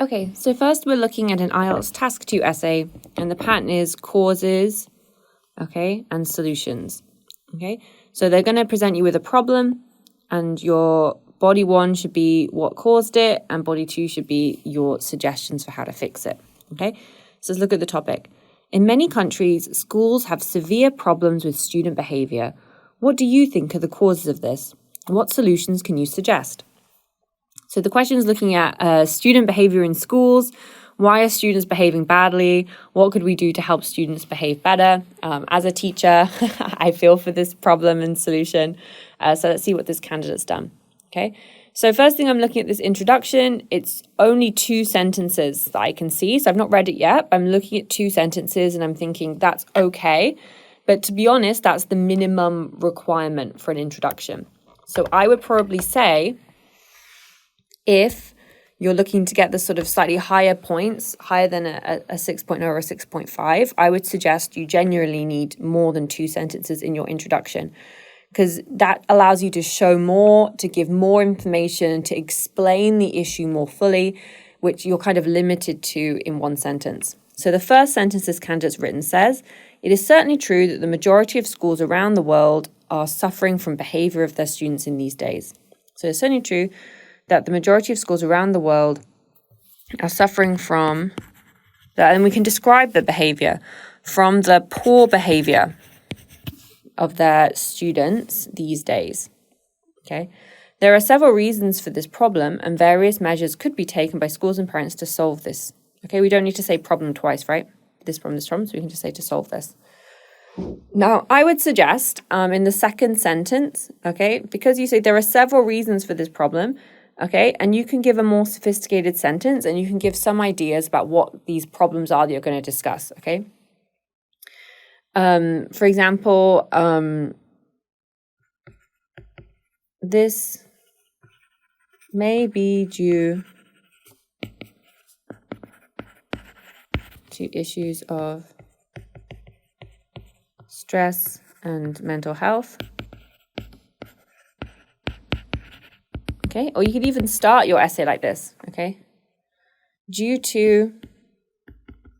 Okay, so first we're looking at an IELTS Task 2 essay, and the pattern is causes, okay, and solutions, okay? So they're going to present you with a problem, and your body 1 should be what caused it, and body 2 should be your suggestions for how to fix it, okay? So let's look at the topic. In many countries, schools have severe problems with student behavior. What do you think are the causes of this? What solutions can you suggest? So the question is looking at student behavior in schools. Why are students behaving badly? What could we do to help students behave better? As a teacher, I feel for this problem and solution. So let's see what this candidate's done. Okay. So first thing, I'm looking at this introduction. It's only 2 sentences that I can see. So I've not read it yet. I'm looking at 2 sentences and I'm thinking that's okay. But to be honest, that's the minimum requirement for an introduction. So I would probably say, if you're looking to get the sort of slightly higher points, higher than a 6.0 or a 6.5, I would suggest you genuinely need more than 2 sentences in your introduction, because that allows you to show more, to give more information, to explain the issue more fully, which you're kind of limited to in 1 sentence. So the first sentence this candidate's written says, "It is certainly true that the majority of schools around the world are suffering from behavior of their students in these days." So it's certainly true that the majority of schools around the world are suffering from that, and we can describe the behavior from the poor behavior of their students these days. Okay, there are several reasons for this problem, and various measures could be taken by schools and parents to solve this. Okay, we don't need to say problem twice, right? This problem, so we can just say to solve this. Now, I would suggest in the second sentence, okay, because you say there are several reasons for this problem, okay, and you can give a more sophisticated sentence and you can give some ideas about what these problems are that you're going to discuss, okay? For example, this may be due to issues of stress and mental health. Okay, or you could even start your essay like this, okay? Due to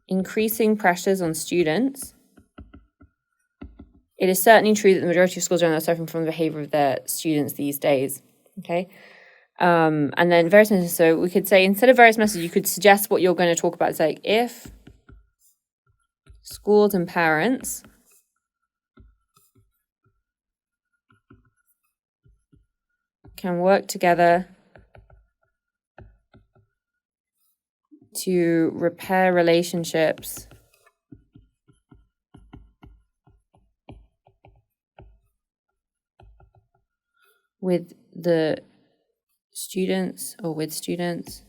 increasing pressures on students, it is certainly true that the majority of schools are suffering from the behavior of their students these days, okay? And then various messages, so we could say, instead of various messages, you could suggest what you're going to talk about. It's like, if schools and parents can work together to repair relationships with the students or with students,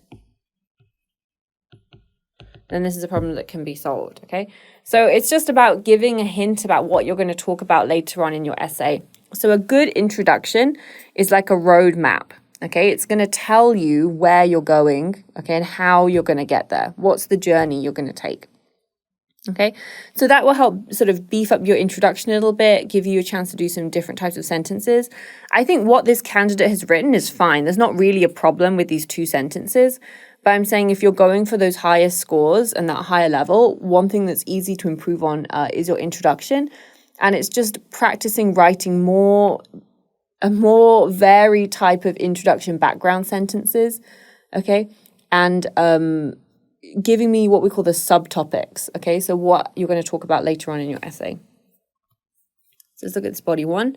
then this is a problem that can be solved, okay? So it's just about giving a hint about what you're going to talk about later on in your essay. So a good introduction is like a roadmap, okay? It's going to tell you where you're going, okay, and how you're going to get there. What's the journey you're going to take, okay? So that will help sort of beef up your introduction a little bit, give you a chance to do some different types of sentences. I think what this candidate has written is fine. There's not really a problem with these 2 sentences. But I'm saying if you're going for those higher scores and that higher level, one thing that's easy to improve on is your introduction. And it's just practicing writing a more varied type of introduction background sentences, okay? And giving me what we call the subtopics, okay? So what you're going to talk about later on in your essay. So let's look at this body 1.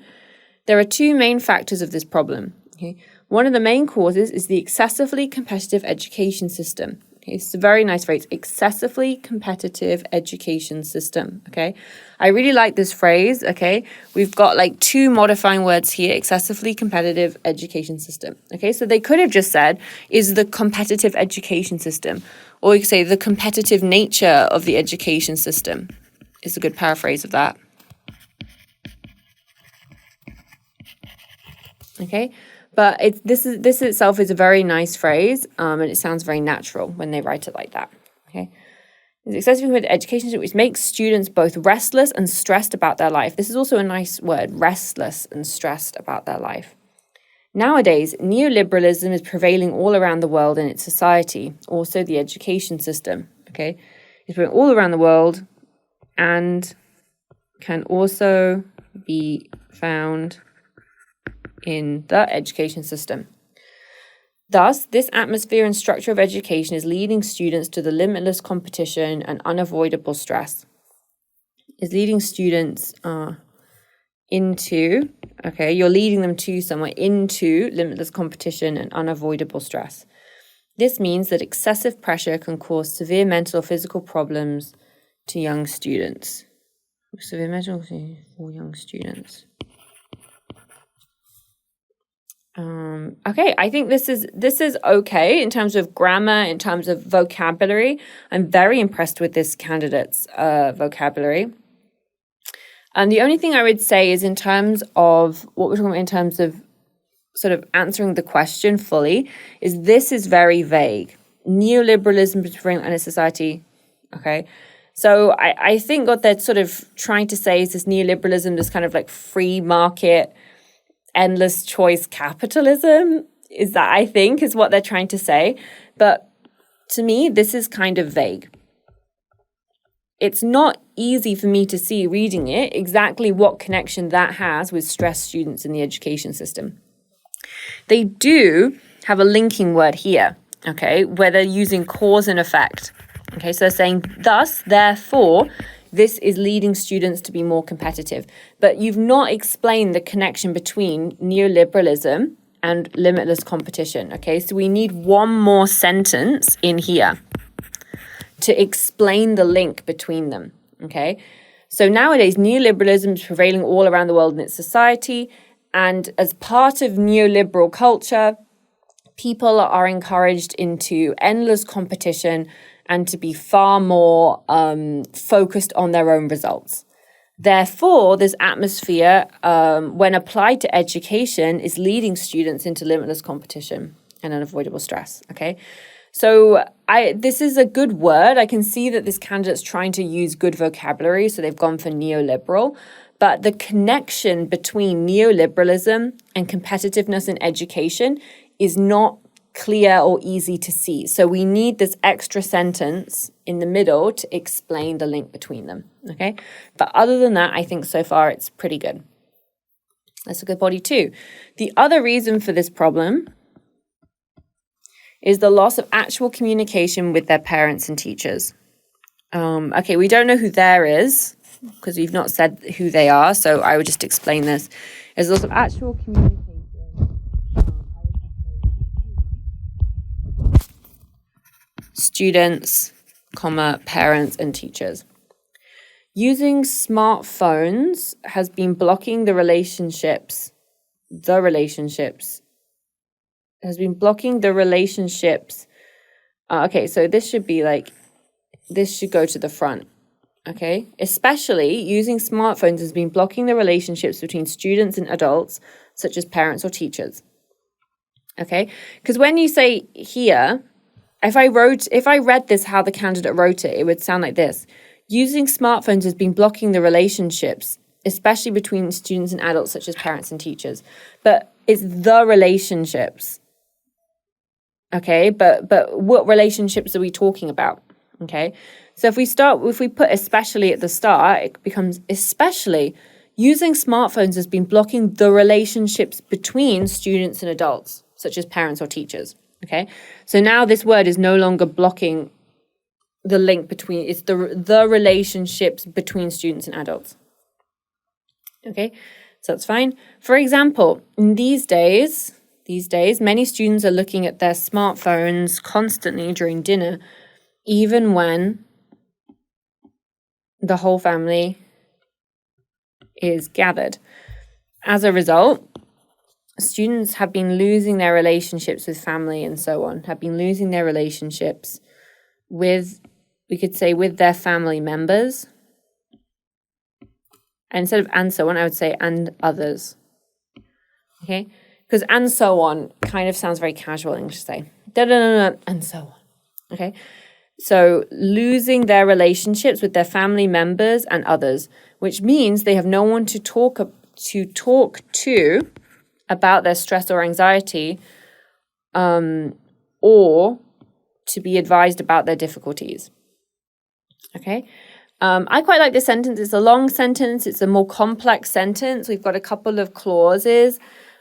There are 2 main factors of this problem, okay? One of the main causes is the excessively competitive education system. Okay, it's a very nice phrase, excessively competitive education system, okay? I really like this phrase, okay? We've got like 2 modifying words here, excessively competitive education system, okay? So they could have just said, is the competitive education system, or you could say the competitive nature of the education system is a good paraphrase of that, okay? But this itself is a very nice phrase, and it sounds very natural when they write it like that, okay? It's excessively competitive education, which makes students both restless and stressed about their life. This is also a nice word, restless and stressed about their life. Nowadays, neoliberalism is prevailing all around the world in its society, also the education system, okay? It's prevailing all around the world and can also be found in the education system. Thus, this atmosphere and structure of education is leading students to the limitless competition and unavoidable stress. Is leading students into, okay, you're leading them to somewhere into limitless competition and unavoidable stress. This means that excessive pressure can cause severe mental or physical problems to young students. Severe mental for young students. Okay, I think this is okay in terms of grammar, in terms of vocabulary. I'm very impressed with this candidate's vocabulary. And the only thing I would say is in terms of what we're talking about in terms of sort of answering the question fully, is this is very vague. Neoliberalism is prevailing in a society, okay? So I think what they're sort of trying to say is this neoliberalism, this kind of like free market, endless choice capitalism, is that I think is what they're trying to say. But to me, this is kind of vague. It's not easy for me to see reading it exactly what connection that has with stressed students in the education system. They do have a linking word here, okay, where they're using cause and effect. Okay, so they're saying, thus, therefore, this is leading students to be more competitive. But you've not explained the connection between neoliberalism and limitless competition. Okay, so we need one more sentence in here to explain the link between them. Okay, so nowadays neoliberalism is prevailing all around the world in its society. And as part of neoliberal culture, people are encouraged into endless competition and to be far more focused on their own results. Therefore, this atmosphere, when applied to education, is leading students into limitless competition and unavoidable stress, okay? So this is a good word. I can see that this candidate's trying to use good vocabulary, so they've gone for neoliberal. But the connection between neoliberalism and competitiveness in education is not clear or easy to see. So we need this extra sentence in the middle to explain the link between them, okay? But other than that, I think so far it's pretty good. Let's look at body 2. The other reason for this problem is the loss of actual communication with their parents and teachers. Okay, we don't know who there is because we've not said who they are, so I would just explain this. There's loss of actual communication. Students, parents and teachers. Using smartphones has been blocking the relationships has been blocking the relationships. Okay, so this should be like, this should go to the front. Okay, especially using smartphones has been blocking the relationships between students and adults, such as parents or teachers. Okay, because when you say here, if I read this how the candidate wrote it, it would sound like this. Using smartphones has been blocking the relationships, especially between students and adults, such as parents and teachers. But it's the relationships. Okay, but what relationships are we talking about? Okay, so if we put especially at the start, it becomes especially using smartphones has been blocking the relationships between students and adults, such as parents or teachers. Okay, so now this word is no longer blocking the link between, it's the relationships between students and adults. Okay, so that's fine. For example, in these days, many students are looking at their smartphones constantly during dinner, even when the whole family is gathered. As a result, students have been losing their relationships with family and so on, have been losing their relationships with, we could say, with their family members. And instead of and so on, I would say and others. Okay? Because and so on kind of sounds very casual English to say. And so on. Okay? So losing their relationships with their family members and others, which means they have no one to talk to about their stress or anxiety, or to be advised about their difficulties. Okay. I quite like this sentence. It's a long sentence. It's a more complex sentence. We've got a couple of clauses.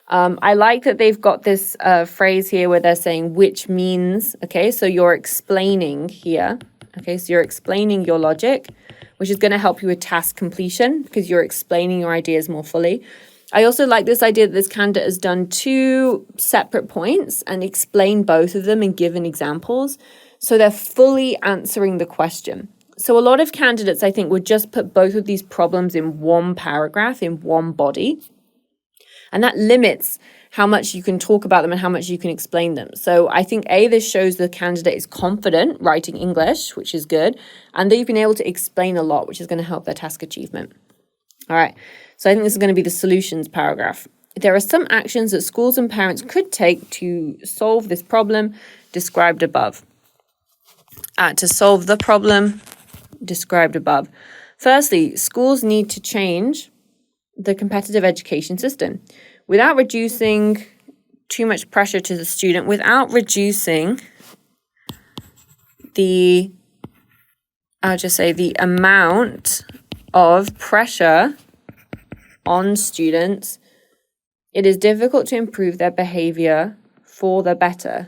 I like that they've got this phrase here where they're saying which means, okay, so you're explaining here. Okay, so you're explaining your logic, which is going to help you with task completion because you're explaining your ideas more fully. I also like this idea that this candidate has done two separate points and explained both of them and given examples. So they're fully answering the question. So a lot of candidates, I think, would just put both of these problems in one paragraph, in one body. And that limits how much you can talk about them and how much you can explain them. So I think, A, this shows the candidate is confident writing English, which is good, and they've been able to explain a lot, which is going to help their task achievement. All right, so I think this is going to be the solutions paragraph. There are some actions that schools and parents could take to solve this problem described above. To solve the problem described above. Firstly, schools need to change the competitive education system without reducing too much pressure to the student, without reducing the, I'll just say the amount of pressure on students. It is difficult to improve their behavior for the better.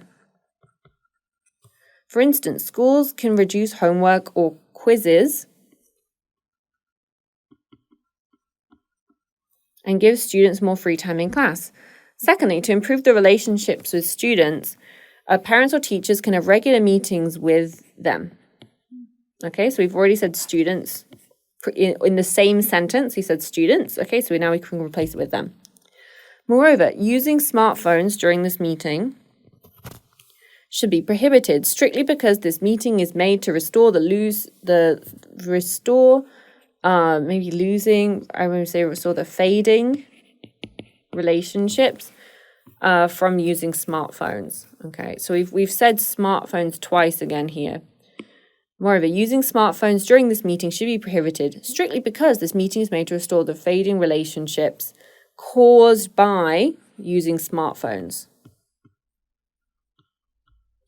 For instance, schools can reduce homework or quizzes and give students more free time in class. Secondly, to improve the relationships with students, parents or teachers can have regular meetings with them. Okay, so we've already said students. In the same sentence, he said students. Okay, so now we can replace it with them. Moreover, using smartphones during this meeting should be prohibited strictly because this meeting is made to restore the fading relationships from using smartphones. Okay, so we've said smartphones twice again here. Moreover, using smartphones during this meeting should be prohibited strictly because this meeting is made to restore the fading relationships caused by using smartphones.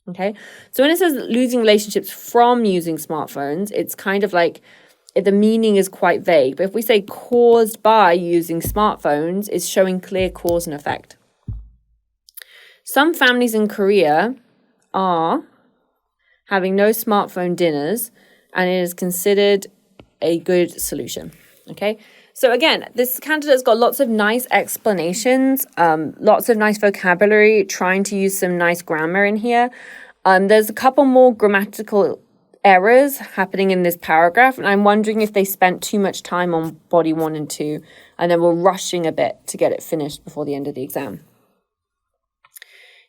Okay, so when it says losing relationships from using smartphones, it's kind of like the meaning is quite vague. But if we say caused by using smartphones, it's showing clear cause and effect. Some families in Korea are having no smartphone dinners, and it is considered a good solution. Okay, so again, this candidate's got lots of nice explanations, lots of nice vocabulary, trying to use some nice grammar in here. There's a couple more grammatical errors happening in this paragraph, and I'm wondering if they spent too much time on body 1 and 2, and then were rushing a bit to get it finished before the end of the exam.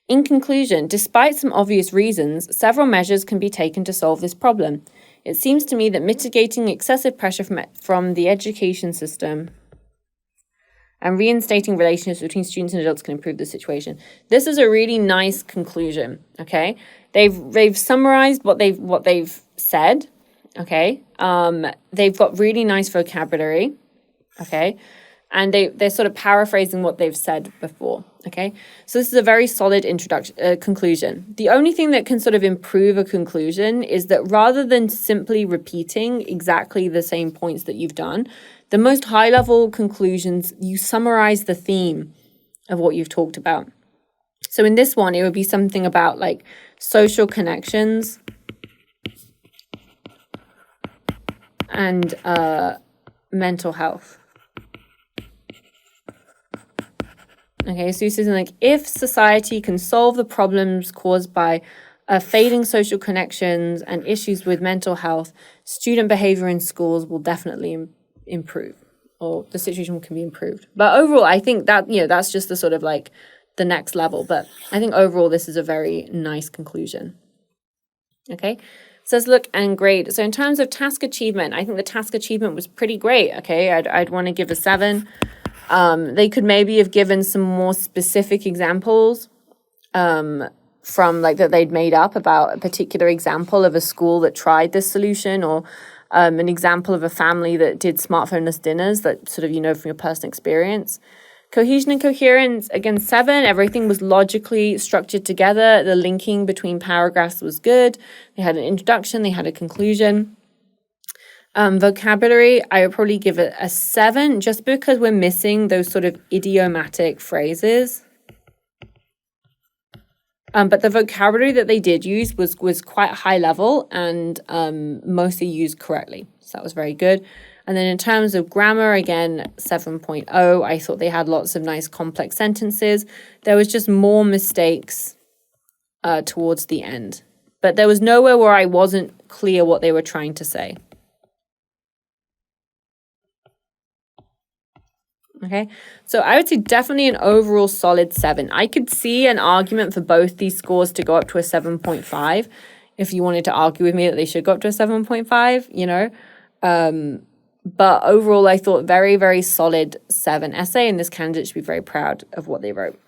In conclusion, despite some obvious reasons, several measures can be taken to solve this problem. It seems to me that mitigating excessive pressure from the education system and reinstating relationships between students and adults can improve the situation. This is a really nice conclusion, okay? They've summarized what they've said, okay? They've got really nice vocabulary, okay? And they're sort of paraphrasing what they've said before, okay? So this is a very solid conclusion. The only thing that can sort of improve a conclusion is that rather than simply repeating exactly the same points that you've done, the most high-level conclusions, you summarize the theme of what you've talked about. So in this one, it would be something about like social connections and mental health. Okay, so he says like, if society can solve the problems caused by fading social connections and issues with mental health, student behavior in schools will definitely improve, or the situation can be improved. But overall, I think that, that's just the sort of like the next level. But I think overall, this is a very nice conclusion. Okay, says look and grade. So in terms of task achievement, I think the task achievement was pretty great. Okay, I'd want to give a 7. They could maybe have given some more specific examples from like that they'd made up about a particular example of a school that tried this solution, or an example of a family that did smartphone-less dinners that sort of, from your personal experience. Cohesion and coherence, again, 7. Everything was logically structured together. The linking between paragraphs was good. They had an introduction. They had a conclusion. Vocabulary, I would probably give it a 7 just because we're missing those sort of idiomatic phrases. But the vocabulary that they did use was quite high level and mostly used correctly. So that was very good. And then in terms of grammar, again, 7.0, I thought they had lots of nice complex sentences. There was just more mistakes towards the end. But there was nowhere where I wasn't clear what they were trying to say. Okay, so I would say definitely an overall solid 7. I could see an argument for both these scores to go up to a 7.5 if you wanted to argue with me that they should go up to a 7.5, you know. But overall, I thought very, very solid 7 essay, and this candidate should be very proud of what they wrote.